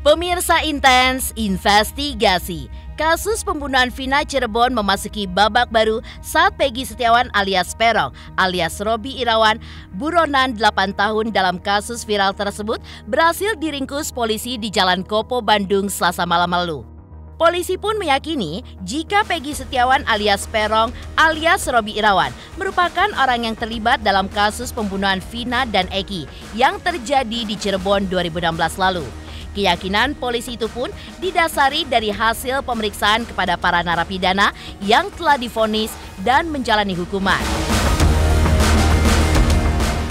Pemirsa Intens Investigasi. Kasus pembunuhan Vina Cirebon memasuki babak baru saat Peggy Setiawan alias Peron alias Robby Irawan, buronan 8 tahun dalam kasus viral tersebut berhasil diringkus polisi di Jalan Kopo, Bandung Selasa malam lalu. Polisi pun meyakini jika Peggy Setiawan alias Peron alias Robby Irawan merupakan orang yang terlibat dalam kasus pembunuhan Vina dan Eki yang terjadi di Cirebon 2016 lalu. Keyakinan polisi itu pun didasari dari hasil pemeriksaan kepada para narapidana yang telah divonis dan menjalani hukuman.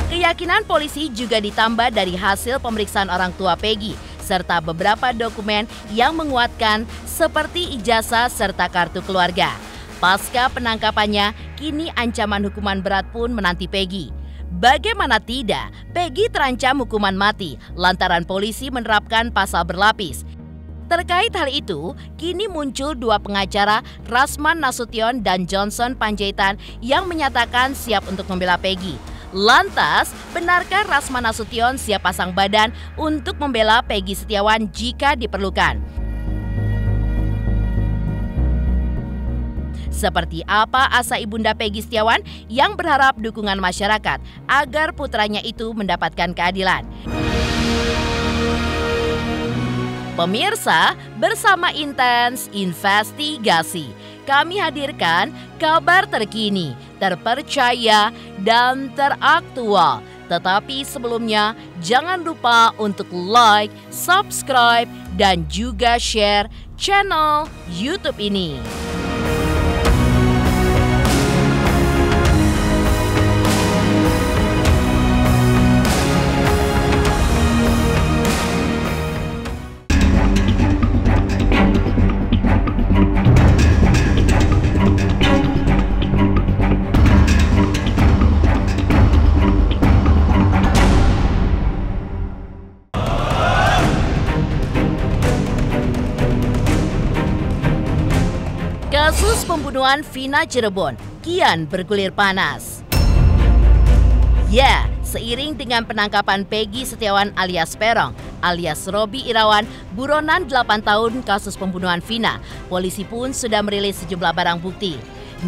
Keyakinan polisi juga ditambah dari hasil pemeriksaan orang tua Peggy serta beberapa dokumen yang menguatkan seperti ijazah serta kartu keluarga. Pasca penangkapannya, kini ancaman hukuman berat pun menanti Peggy. Bagaimana tidak, Peggy terancam hukuman mati lantaran polisi menerapkan pasal berlapis. Terkait hal itu, kini muncul dua pengacara, Rasman Nasution dan Johnson Panjaitan, yang menyatakan siap untuk membela Peggy. Lantas, benarkah Rasman Nasution siap pasang badan untuk membela Peggy Setiawan jika diperlukan? Seperti apa asa ibunda Peggy Setiawan yang berharap dukungan masyarakat agar putranya itu mendapatkan keadilan? Pemirsa, bersama Intens Investigasi, kami hadirkan kabar terkini, terpercaya, dan teraktual. Tetapi sebelumnya, jangan lupa untuk like, subscribe, dan juga share channel YouTube ini. Kasus pembunuhan Vina Cirebon kian bergulir panas. Ya, seiring dengan penangkapan Peggy Setiawan alias Peron alias Robby Irawan, buronan 8 tahun kasus pembunuhan Vina, polisi pun sudah merilis sejumlah barang bukti.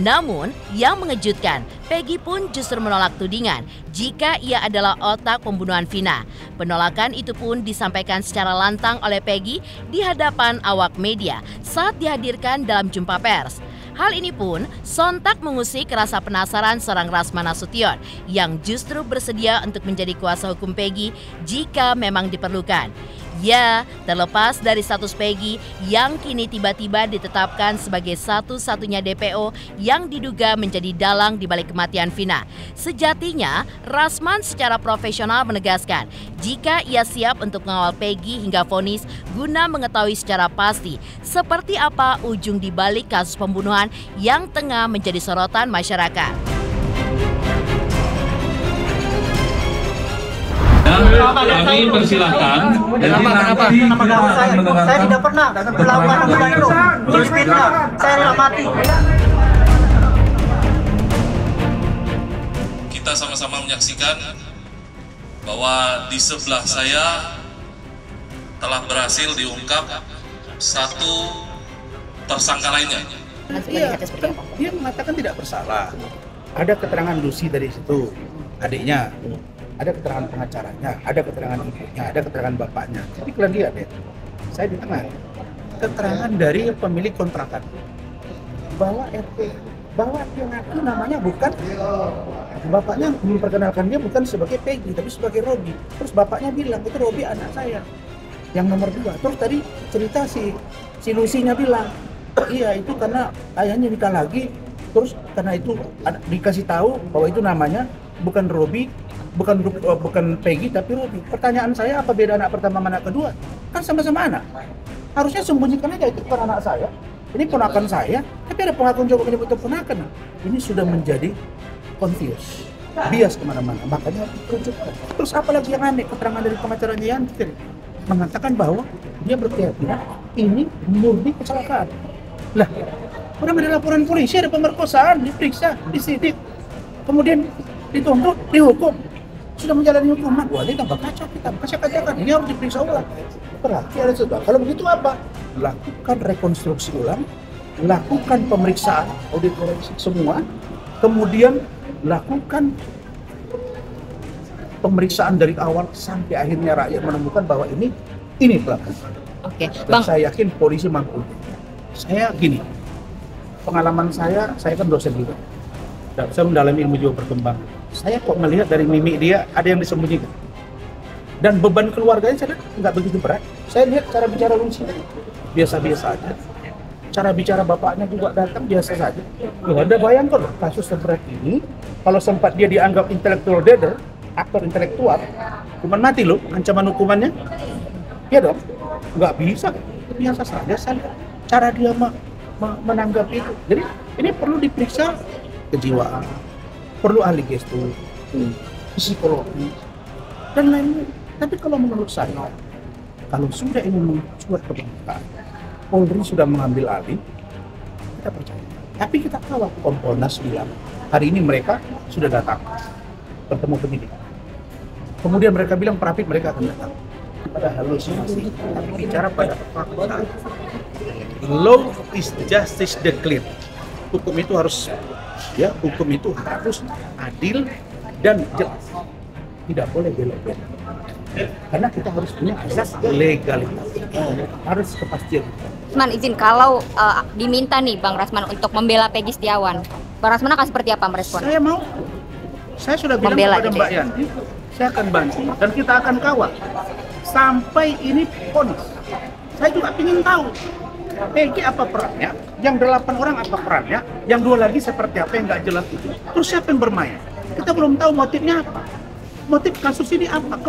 Namun, yang mengejutkan, Peggy pun justru menolak tudingan jika ia adalah otak pembunuhan Vina. Penolakan itu pun disampaikan secara lantang oleh Peggy di hadapan awak media saat dihadirkan dalam jumpa pers. Hal ini pun sontak mengusik rasa penasaran seorang Rasman Nasution yang justru bersedia untuk menjadi kuasa hukum Peggy jika memang diperlukan. Ya, terlepas dari status Peggy yang kini tiba-tiba ditetapkan sebagai satu-satunya DPO yang diduga menjadi dalang di balik kematian Vina. Sejatinya, Rasman secara profesional menegaskan jika ia siap untuk mengawal Peggy hingga vonis guna mengetahui secara pasti seperti apa ujung di balik kasus pembunuhan yang tengah menjadi sorotan masyarakat. Kami persilakan. Kenapa? Saya tidak pernah melakukan hal itu. Terus fitnah, saya nggak mati. Kita sama-sama menyaksikan bahwa di sebelah saya telah berhasil diungkap satu tersangka lainnya. Iya, dia mengatakan tidak bersalah. Ada keterangan Lucy dari situ, adiknya. Ada keterangan pengacaranya, ada keterangan ibunya, ada keterangan bapaknya. Tapi kalian lihat ya, saya di tengah. Keterangan dari pemilik kontrakan bahwa dia ngaku namanya bukan, bapaknya memperkenalkan dia bukan sebagai Peggy, tapi sebagai Robby. Terus bapaknya bilang itu Robby anak saya, yang nomor 2. Terus tadi cerita si Lucy-nya bilang, iya itu karena ayahnya nikah lagi, terus karena itu dikasih tahu bahwa itu namanya bukan Robby. Bukan Peggy tapi Robby. Pertanyaan saya, apa beda anak pertama sama anak kedua? Kan sama-sama anak. Harusnya sembunyikan aja itu bukan anak saya. Ini ponakan saya, tapi ada pengakuan coba menyebut itu ponakan. Ini sudah menjadi confused, bias kemana-mana. Makanya ditunjukkan. Terus apalagi yang aneh, keterangan dari pengacaranya Yantir mengatakan bahwa dia berkeyakinan ini murni kecelakaan. Lah, orang ada laporan polisi, ada pemerkosaan, diperiksa, disidik, kemudian dituntut, dihukum. sudah menjalani hukuman. Wah, ini tambah kacau kita. Saya katakan ini harus diperiksa ulang. Berarti ada sesuatu. Kalau begitu apa? Lakukan rekonstruksi ulang, lakukan pemeriksaan audit forensik semua, kemudian lakukan pemeriksaan dari awal sampai akhirnya rakyat menemukan bahwa ini pelaku. Oke, Dan Bang. saya yakin polisi mampu. Saya gini, pengalaman saya kan dosen juga. Dan saya mendalami ilmu jiwa berkembang. Saya kok melihat dari mimik dia ada yang disembunyikan. Dan beban keluarganya saya lihat nggak begitu berat. Saya lihat cara bicara Lucy biasa-biasa aja. Cara bicara bapaknya juga datang biasa saja. Loh, Anda bayangkan loh, kasus seberat ini, kalau sempat dia dianggap intellectual dader, aktor intelektual, hukuman mati loh, ancaman hukumannya. Ya dong, nggak bisa. Biasa saja saya cara dia menanggapi itu. Jadi ini perlu diperiksa kejiwaan, perlu ahli gestur, psikologi, dan lain-lain. Tapi kalau menurut saya, kalau sudah ini mencuat ke permukaan, Polri sudah mengambil alih, kita percaya. Tapi kita tahu Kompolnas bilang, hari ini mereka sudah datang, bertemu penyidik. Kemudian mereka bilang Prapit mereka akan datang. Pada halusinasi, tapi bicara pada fakta. Law is justice declared. Hukum itu harus adil dan jelas. Tidak boleh belok-belok. Karena kita harus punya asas legalitas. Harus kepastian. Rasman izin, kalau diminta nih Bang Rasman untuk membela Peggy Setiawan, Bang Rasman akan seperti apa merespon? Saya mau. Saya sudah bilang Membela kepada gitu Mbak ya? Yanti, saya akan bantu dan kita akan kawal sampai ini vonis. Saya juga ingin tahu Peggy apa perannya, yang 8 orang apa perannya, yang 2 lagi seperti apa yang nggak jelas itu. Terus siapa yang bermain? Kita belum tahu motifnya apa. Motif kasus ini apa?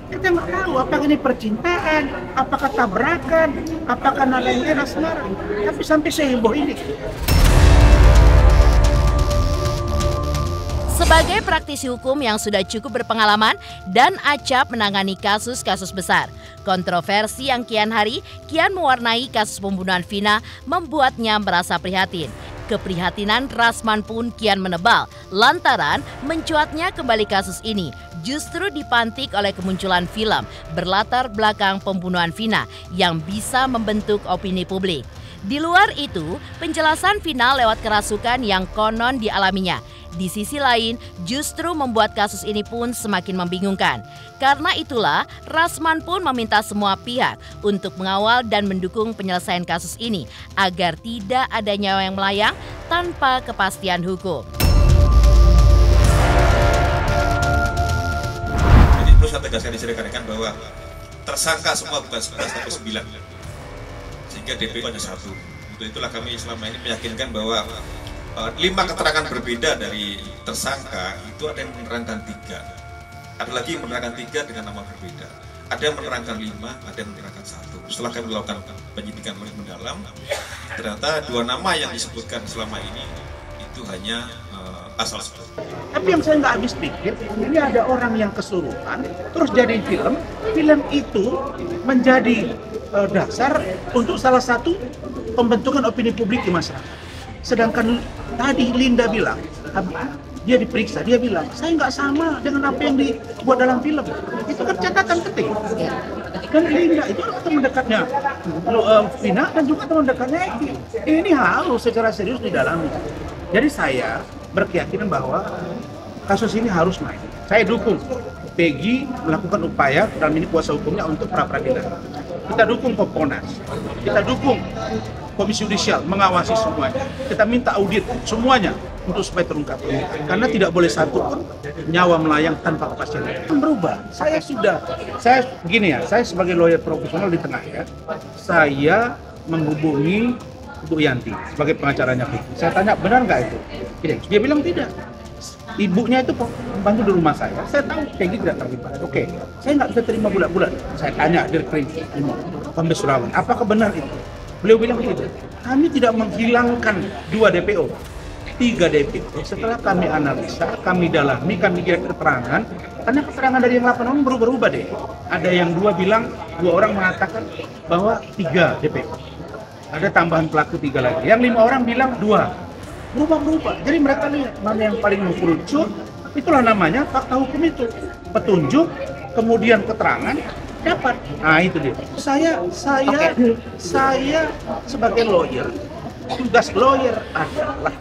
Kita nggak tahu apakah ini percintaan, apakah tabrakan, apakah nalai asmara. Tapi sampai seheboh ini. Sebagai praktisi hukum yang sudah cukup berpengalaman dan acap menangani kasus-kasus besar, kontroversi yang kian hari kian mewarnai kasus pembunuhan Vina membuatnya merasa prihatin. Keprihatinan Rasman pun kian menebal lantaran mencuatnya kembali kasus ini justru dipantik oleh kemunculan film berlatar belakang pembunuhan Vina yang bisa membentuk opini publik. Di luar itu, penjelasan Vina lewat kerasukan yang konon dialaminya. Di sisi lain, justru membuat kasus ini pun semakin membingungkan. Karena itulah, Rasman pun meminta semua pihak untuk mengawal dan mendukung penyelesaian kasus ini agar tidak ada nyawa yang melayang tanpa kepastian hukum. Jadi terus saya tegaskan di sini rekan-rekan bahwa tersangka semua bukan 11 tapi 9. Sehingga DPO hanya 1. Untuk itulah kami selama ini meyakinkan bahwa 5 keterangan berbeda dari tersangka itu ada yang menerangkan 3. Ada lagi yang menerangkan 3 dengan nama berbeda. Ada yang menerangkan 5, ada yang menerangkan 1. Setelah kami melakukan penyidikan lebih mendalam, ternyata 2 nama yang disebutkan selama ini itu hanya asal sebut. Tapi yang saya nggak habis pikir, ini ada orang yang kesurupan, terus jadi film itu menjadi dasar untuk salah satu pembentukan opini publik di masyarakat. Sedangkan tadi Linda bilang, dia diperiksa, dia bilang, saya nggak sama dengan apa yang dibuat dalam film. Itu kan catatan penting. Kan Linda itu teman dekatnya Vina dan juga teman dekatnya Eki. Ini harus secara serius didalami. Jadi saya berkeyakinan bahwa kasus ini harus naik. Saya dukung Peggy melakukan upaya dalam ini kuasa hukumnya untuk pra-peradilan. Kita dukung Kompolnas, kita dukung Komisi Yudisial mengawasi semuanya. Kita minta audit semuanya untuk supaya terungkap. Karena tidak boleh satu pun nyawa melayang tanpa kepastian. Berubah. Saya begini ya, saya sebagai lawyer profesional di tengah ya, saya menghubungi Bu Yanti sebagai pengacaranya Peggy. Saya tanya benar nggak itu? Dia bilang tidak. Ibunya itu membantu di rumah saya. Saya tahu Peggy tidak terlibat. Oke, saya nggak bisa terima bulat-bulat. Saya tanya Direktur Kombes Surawan, apakah benar itu? Beliau bilang tidak. Kami tidak menghilangkan 2 DPO, 3 DPO. Setelah kami analisa, kami dalami, kami kira keterangan. Karena keterangan dari yang 8 orang berubah-ubah deh. Ada yang 2 bilang, 2 orang mengatakan bahwa 3 DPO. Ada tambahan pelaku 3 lagi. Yang 5 orang bilang 2. Berubah-berubah. Jadi mereka lihat mana yang paling mengkerucut, Itulah namanya fakta hukum itu. Petunjuk, kemudian keterangan, dapat. Nah itu dia. Saya sebagai lawyer, tugas lawyer adalah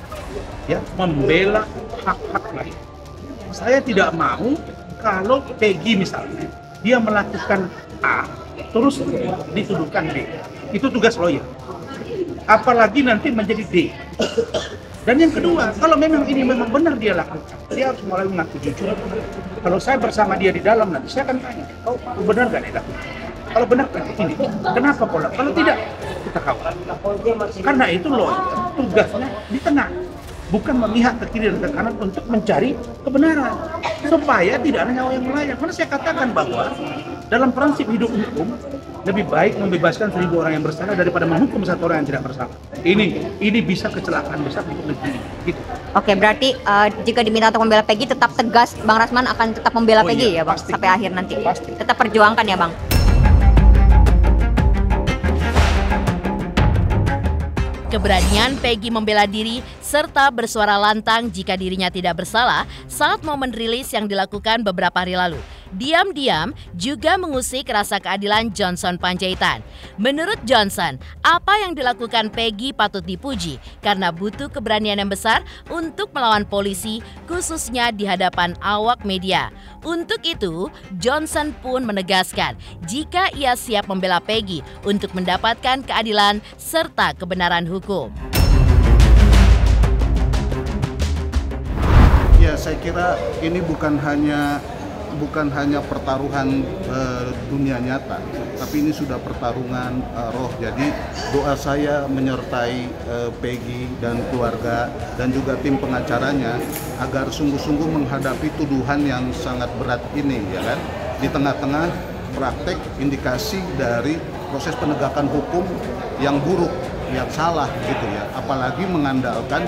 ya membela hak-hak lain. Saya tidak mau kalau Peggy misalnya dia melakukan A terus dituduhkan B. Itu tugas lawyer. Apalagi nanti menjadi D. Dan yang kedua, kalau memang ini memang benar dia lakukan, dia harus mulai mengaku jujur. Kalau saya bersama dia di dalam nanti, saya akan tanya, oh benar gak dia lakukan? Kalau benar kan ini, kenapa pola? Kalau tidak, kita kawal. Karena itu lawyer, tugasnya di tengah. Bukan memihak ke kiri dan ke kanan untuk mencari kebenaran. Supaya tidak ada nyawa yang melayang. Karena saya katakan bahwa dalam prinsip hidup hukum, lebih baik membebaskan 1000 orang yang bersalah daripada menghukum 1 orang yang tidak bersalah. Ini bisa kecelakaan besar untuk negeri. Gitu. Oke, berarti jika diminta untuk membela Peggy, tetap tegas Bang Rasman akan tetap membela Peggy ya Bang? Pasti. Sampai akhir nanti? Pasti. Tetap perjuangkan ya Bang? Keberanian Peggy membela diri serta bersuara lantang jika dirinya tidak bersalah saat momen rilis yang dilakukan beberapa hari lalu. Diam-diam juga mengusik rasa keadilan Johnson Panjaitan. Menurut Johnson, apa yang dilakukan Peggy patut dipuji karena butuh keberanian yang besar untuk melawan polisi, khususnya di hadapan awak media. Untuk itu, Johnson pun menegaskan jika ia siap membela Peggy untuk mendapatkan keadilan serta kebenaran hukum. Ya, saya kira ini bukan hanya pertaruhan dunia nyata, tapi ini sudah pertarungan roh. Jadi doa saya menyertai Peggy dan keluarga dan juga tim pengacaranya agar sungguh-sungguh menghadapi tuduhan yang sangat berat ini, ya kan? Di tengah-tengah praktek indikasi dari proses penegakan hukum yang buruk, yang salah gitu ya. Apalagi mengandalkan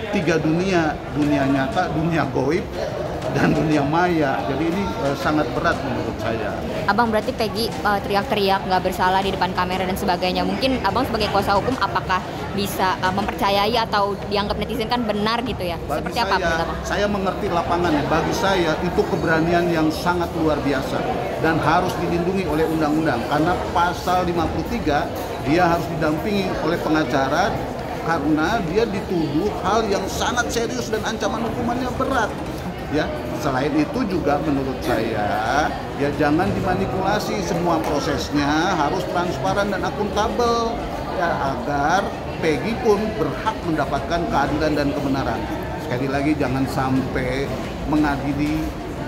3 dunia nyata, dunia goib, dan dunia maya. Jadi ini sangat berat menurut saya. Abang berarti Peggy teriak-teriak nggak bersalah di depan kamera dan sebagainya. Mungkin abang sebagai kuasa hukum apakah bisa mempercayai atau dianggap netizen kan benar gitu ya? Bagi Seperti apa menurut abang? Saya mengerti lapangannya. Bagi saya itu keberanian yang sangat luar biasa dan harus dilindungi oleh undang-undang. Karena pasal 53 dia harus didampingi oleh pengacara karena dia dituduh hal yang sangat serius dan ancaman hukumannya berat. Ya, selain itu juga menurut saya ya jangan dimanipulasi, semua prosesnya harus transparan dan akuntabel ya agar Peggy pun berhak mendapatkan keadilan dan kebenaran. Sekali lagi jangan sampai mengadili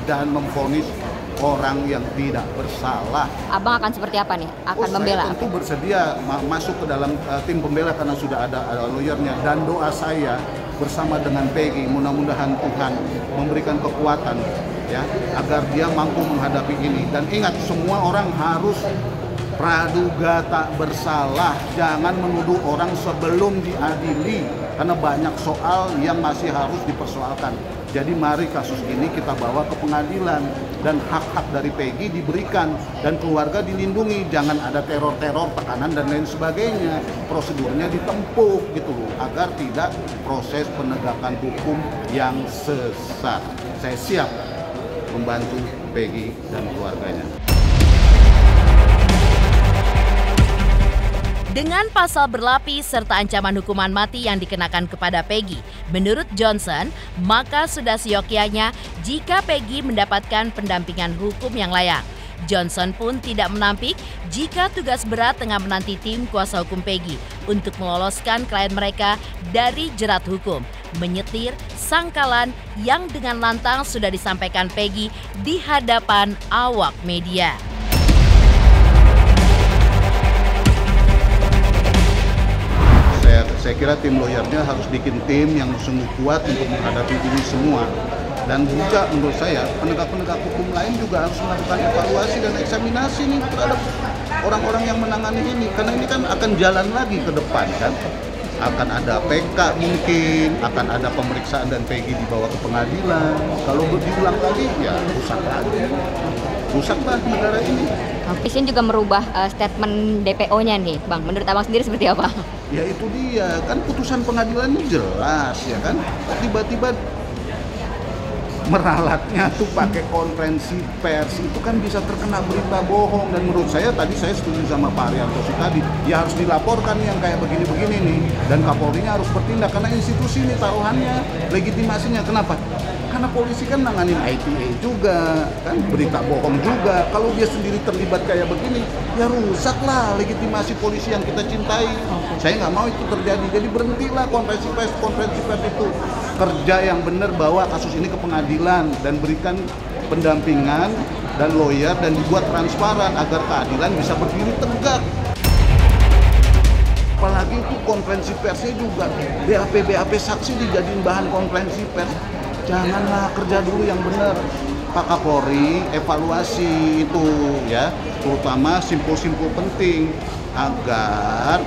dan memvonis orang yang tidak bersalah. Abang akan seperti apa nih? Akan membela? Saya tentu bersedia masuk ke dalam tim pembela karena sudah ada lawyernya, dan doa saya bersama dengan Peggy mudah-mudahan Tuhan memberikan kekuatan ya agar dia mampu menghadapi ini. Dan ingat, semua orang harus praduga tak bersalah, jangan menuduh orang sebelum diadili karena banyak soal yang masih harus dipersoalkan. Jadi mari kasus ini kita bawa ke pengadilan dan hak-hak dari Peggy diberikan dan keluarga dilindungi, jangan ada teror-teror, tekanan dan lain sebagainya. Prosedurnya ditempuh gitu loh agar tidak proses penegakan hukum yang sesat. Saya siap membantu Peggy dan keluarganya. Dengan pasal berlapis serta ancaman hukuman mati yang dikenakan kepada Peggy, menurut Johnson, maka sudah seyogyanya jika Peggy mendapatkan pendampingan hukum yang layak. Johnson pun tidak menampik jika tugas berat tengah menanti tim kuasa hukum Peggy untuk meloloskan klien mereka dari jerat hukum, menyetir sangkalan yang dengan lantang sudah disampaikan Peggy di hadapan awak media. Saya kira tim lawyernya harus bikin tim yang sungguh kuat untuk menghadapi ini semua. Dan juga menurut saya penegak-penegak hukum lain juga harus melakukan evaluasi dan eksaminasi nih terhadap orang-orang yang menangani ini. Karena ini kan akan jalan lagi ke depan kan. Akan ada PK mungkin, akan ada pemeriksaan dan Peggy dibawa ke pengadilan. Kalau diulang lagi ya rusak lagi. Rusaklah negara ini. Presiden juga merubah statement DPO-nya nih, Bang. Menurut abang sendiri seperti apa? Ya itu dia, kan putusan pengadilan ini jelas ya kan. Tiba-tiba meralatnya tuh pakai konferensi pers, itu kan bisa terkena berita bohong. Dan menurut saya tadi saya setuju sama Pak Arianto tadi, ya harus dilaporkan yang kayak begini-begini nih, dan Kapolrinya harus bertindak karena institusi ini taruhannya, legitimasinya. Kenapa? Karena polisi kan nanganin ITA juga, kan berita bohong juga. Kalau dia sendiri terlibat kayak begini, ya rusaklah legitimasi polisi yang kita cintai. Saya nggak mau itu terjadi. Jadi berhentilah konferensi pers itu. Kerja yang benar, bawa kasus ini ke pengadilan dan berikan pendampingan dan lawyer dan dibuat transparan agar keadilan bisa berdiri tegak. Apalagi itu konferensi persnya juga BAP saksi dijadiin bahan konferensi pers. Janganlah, kerja dulu yang benar. Pak Kapolri evaluasi itu ya, terutama simpul-simpul penting agar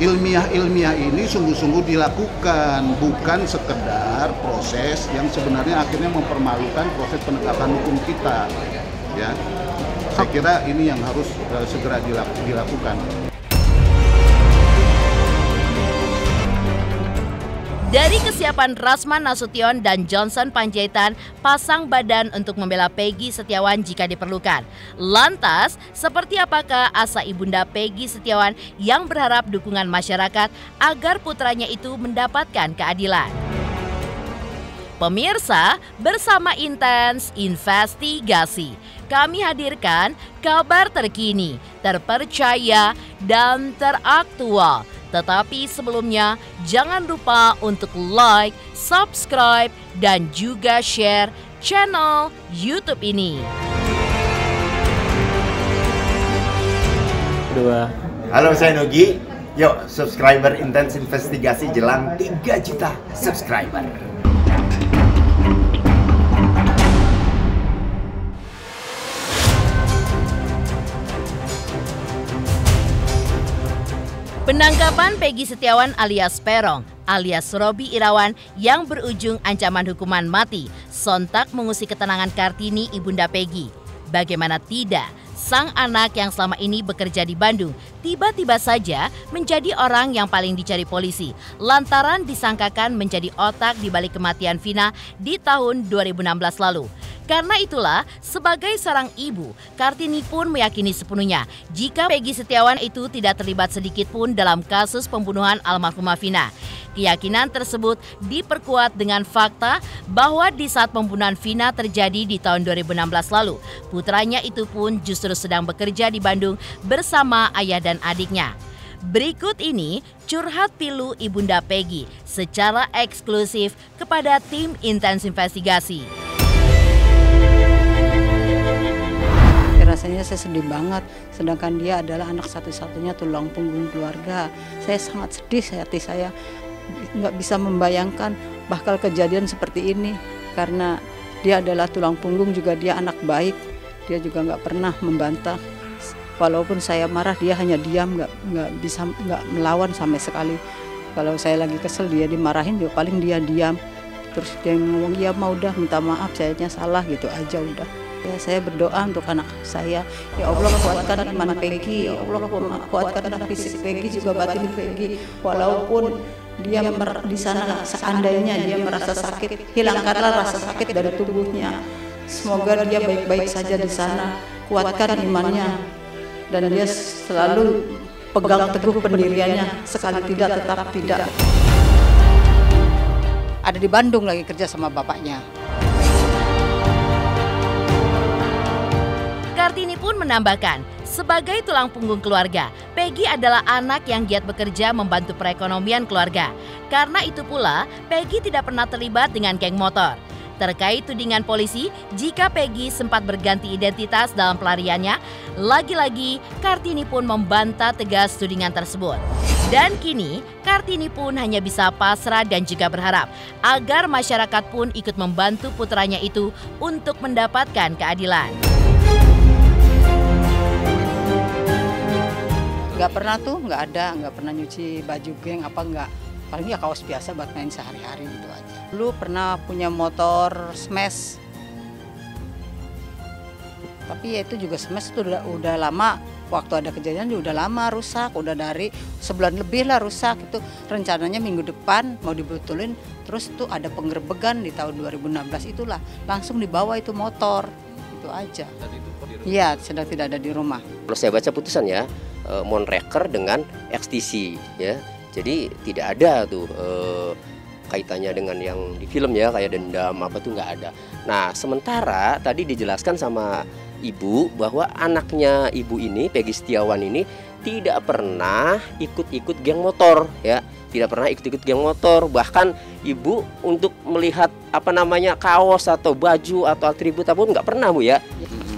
ilmiah ini sungguh-sungguh dilakukan, bukan sekedar proses yang sebenarnya akhirnya mempermalukan proses penegakan hukum kita. Ya, saya kira ini yang harus segera dilakukan. Dari kesiapan Rasman Nasution dan Johnson Panjaitan pasang badan untuk membela Peggy Setiawan jika diperlukan. Lantas, seperti apakah asa ibunda Peggy Setiawan yang berharap dukungan masyarakat agar putranya itu mendapatkan keadilan? Pemirsa, bersama Intens Investigasi, kami hadirkan kabar terkini, terpercaya, dan teraktual. Tetapi sebelumnya, jangan lupa untuk like, subscribe, dan juga share channel YouTube ini. Halo, saya Nugi. Yuk, subscriber Intens Investigasi jelang 3 juta subscriber. Penangkapan Peggy Setiawan alias Peron alias Robby Irawan yang berujung ancaman hukuman mati sontak mengusik ketenangan Kartini ibunda Peggy. Bagaimana tidak, sang anak yang selama ini bekerja di Bandung tiba-tiba saja menjadi orang yang paling dicari polisi lantaran disangkakan menjadi otak di balik kematian Vina di tahun 2016 lalu. Karena itulah, sebagai seorang ibu, Kartini pun meyakini sepenuhnya jika Peggy Setiawan itu tidak terlibat sedikit pun dalam kasus pembunuhan almarhumah Vina. Keyakinan tersebut diperkuat dengan fakta bahwa di saat pembunuhan Vina terjadi di tahun 2016 lalu, putranya itu pun justru sedang bekerja di Bandung bersama ayah dan adiknya. Berikut ini curhat pilu ibunda Peggy secara eksklusif kepada tim Intens Investigasi. Rasanya saya sedih banget, sedangkan dia adalah anak satu-satunya tulang punggung keluarga. Saya sangat sedih, hati saya nggak bisa membayangkan bakal kejadian seperti ini. Karena dia adalah tulang punggung, juga dia anak baik, dia juga nggak pernah membantah. Walaupun saya marah, dia hanya diam, nggak melawan sama sekali. Kalau saya lagi kesel, dia dimarahin, juga paling dia diam. Terus dia ngomong, ya mau udah minta maaf, sayanya salah gitu aja udah. Ya, saya berdoa untuk anak saya, ya Allah kuatkan iman Peggy, ya Allah kuatkan fisik Peggy juga batin Peggy. Walaupun dia di sana seandainya dia merasa sakit, hilangkanlah rasa sakit dari tubuhnya. Semoga dia baik-baik saja di sana, kuatkan imannya, dan dia selalu pegang teguh pendiriannya, sekali tidak tetap tidak. Ada di Bandung lagi kerja sama bapaknya. Kartini pun menambahkan, sebagai tulang punggung keluarga, Peggy adalah anak yang giat bekerja membantu perekonomian keluarga. Karena itu pula, Peggy tidak pernah terlibat dengan geng motor. Terkait tudingan polisi, jika Peggy sempat berganti identitas dalam pelariannya, lagi-lagi Kartini pun membantah tegas tudingan tersebut. Dan kini, Kartini pun hanya bisa pasrah dan juga berharap agar masyarakat pun ikut membantu putranya itu untuk mendapatkan keadilan. Nggak pernah tuh, nggak pernah nyuci baju geng apa nggak. Paling ya kaos biasa buat main sehari-hari gitu aja. Dulu pernah punya motor smash. Tapi ya itu juga smash itu udah lama waktu ada kejadian udah lama rusak, udah dari sebulan lebih lah rusak. Itu rencananya minggu depan mau dibetulin, terus tuh ada penggerbegan di tahun 2016 itulah, langsung dibawa itu motor, itu aja. Iya, sedang tidak ada di rumah. Kalau saya baca putusan ya, Monreker dengan XTC ya, jadi tidak ada tuh kaitannya dengan yang di film ya, kayak dendam apa tuh nggak ada. Nah sementara tadi dijelaskan sama ibu bahwa anaknya ibu ini, Peggy Setiawan ini, tidak pernah ikut-ikut geng motor ya, tidak pernah ikut-ikut geng motor. Bahkan ibu untuk melihat apa namanya kaos atau baju atau atribut apapun nggak pernah Bu ya.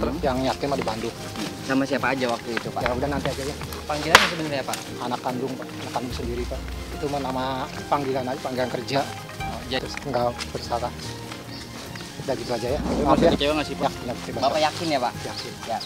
Terus yang yakin mah di Bandung. Sama siapa aja waktu itu Pak? Ya udah nanti aja ya. Panggilannya sebenarnya Pak? Anak kandung Pak, anak kandung sendiri Pak. Itu mah nama panggilan aja, panggilan kerja. Jadi nggak bersalah. Udah gitu aja ya. Maaf ya. Kecewa nggak sih Pak? Ya, Bapak yakin ya Pak? Yakin. Ya.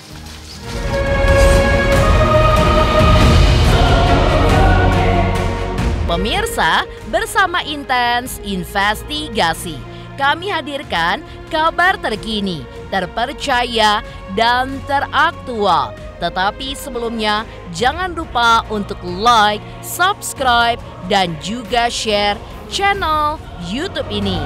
Pemirsa, bersama Intens Investigasi, kami hadirkan kabar terkini, terpercaya, dan teraktual. Tetapi sebelumnya, jangan lupa untuk like, subscribe, dan juga share channel YouTube ini.